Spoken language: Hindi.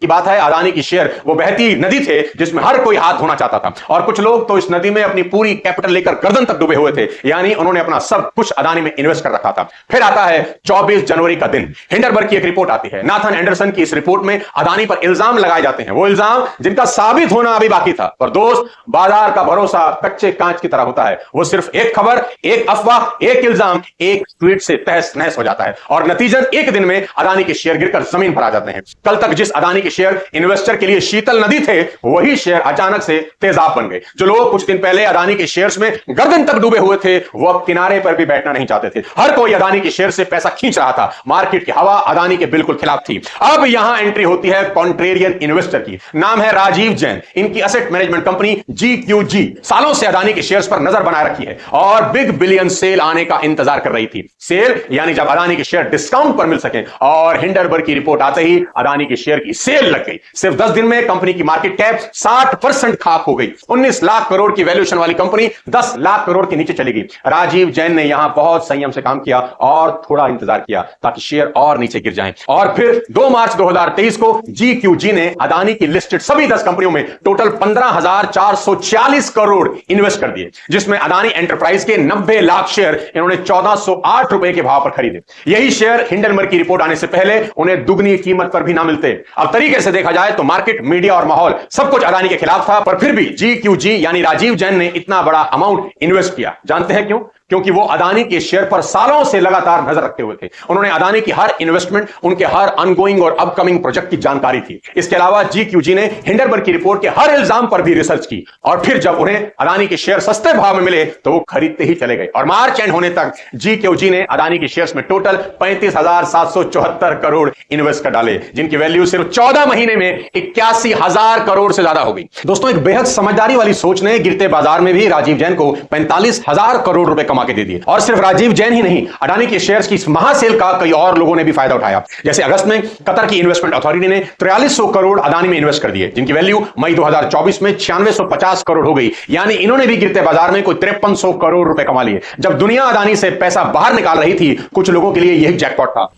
की बात है, अदानी की शेयर वो बहती नदी थे जिसमें हर कोई हाथ धोना चाहता था, और कुछ लोग तो इस नदी में अपनी पूरी कैपिटल लेकर गर्दन तक डूबे हुए थे, यानी उन्होंने अपना सब कुछ अदानी में इन्वेस्ट कर रखा था। फिर आता है 24 जनवरी का दिन, हिंडरबर्ग की एक रिपोर्ट आती है। नाथन एंडरसन की इस रिपोर्ट में अदानी पर इल्जाम लगाए जाते हैं, वो इल्जाम जिनका साबित होना अभी बाकी था। पर दोस्त, बाजार का भरोसा कच्चे कांच की तरह होता है, वो सिर्फ एक खबर, एक अफवाह, एक इल्जाम, एक ट्वीट से तहस नहस हो जाता है, और नतीजन एक दिन में अदानी के शेयर गिरकर जमीन पर आ जाते हैं। कल तक जिस अदानी के शेयर इन्वेस्टर के लिए शीतल नदी थे, वही शेयर अचानक से तेजाब बन गए। जो लोग कुछ दिन पहले अदानी के शेयर्स में गर्दन तक डूबे हुए थे, वो अब किनारे पर भी बैठना नहीं चाहते थे। हर कोई अदानी के शेयर से पैसा खींच रहा था। मार्केट की हवा अदानी के बिल्कुल खिलाफ थी। अब यहां एंट्री होती है कॉन्ट्रेरियन इन्वेस्टर की। नाम है राजीव जैन। इनकी एसेट मैनेजमेंट कंपनी GQG सालों से अदानी के शेयर्स पर नजर बनाए रखी है और बिग बिलियन सेल आने का इंतजार कर रही थी। सेल यानी जब अदानी के शेयर डिस्काउंट पर मिल सके, और हिंडरबर्ग की रिपोर्ट आते ही अदानी के शेयर की सेल लग गई। सिर्फ 10 दिन में कंपनी की मार्केट कैप 60% खाक हो गई। 19 लाख करोड़ की वैल्यूएशन वाली कंपनी 10 लाख करोड़ के नीचे चली गई। राजीव जैन ने यहां बहुत संयम से काम किया और थोड़ा इंतजार किया ताकि शेयर और नीचे गिर जाएं। और फिर 2 मार्च 2023 को GQG ने अदानी की लिस्टेड सभी 10 कंपनियों में टोटल 15,440 करोड़ इन्वेस्ट कर दिए, जिसमें अदानी एंटरप्राइज के 90 लाख शेयर इन्होंने 1408 रुपए के भाव पर खरीदे। यही शेयर हिंडनबर्ग की रिपोर्ट आने से पहले उन्हें दुगनी कीमत पर भी ना मिलते। अब तरीके से देखा जाए तो मार्केट, मीडिया और माहौल सब कुछ अदानी के खिलाफ था, पर फिर भी GQG यानी राजीव जैन ने इतना बड़ा अमाउंट इन्वेस्ट किया। जानते हैं क्यों? क्योंकि वो अदानी के शेयर पर सालों से लगातार नजर रखते हुए थे। उन्होंने अदानी की हर इन्वेस्टमेंट, उनके हर अनगोइंग और अपकमिंग प्रोजेक्ट की जानकारी थी। इसके अलावा GQG ने हिंडरबर्ग की रिपोर्ट के हर इल्जाम पर भी रिसर्च की, और फिर जब उन्हें अदानी के शेयर सस्ते भाव में मिले तो वो खरीदते ही चले गए। और मार्च एंड होने तक GQG ने अदानी के शेयर्स में टोटल 35,774 करोड़ इन्वेस्ट कर डाले, जिनकी वैल्यू सिर्फ 14 महीने में 81,000 करोड़ से ज्यादा हो गई। दोस्तों, एक बेहद समझदारी वाली सोच ने गिरते बाजार में भी राजीव जैन को 45,000 करोड़ रुपए के दे दिए। और सिर्फ राजीव जैन ही नहीं, अदानी के शेयर्स की इस महासेल का कई और लोगों ने भी फायदा उठाया। जैसे अगस्त में कतर की इन्वेस्टमेंट अथॉरिटी ने 4300 करोड़ अदानी में इन्वेस्ट कर दिए, जिनकी वैल्यू मई 2024 में 9650 करोड़ हो गई। यानी इन्होंने भी गिरते बाजार में कोई 5300 करोड़ रुपए कमा लिए। जब दुनिया अदानी से पैसा बाहर निकाल रही थी, कुछ लोगों के लिए यही जैकपॉट था।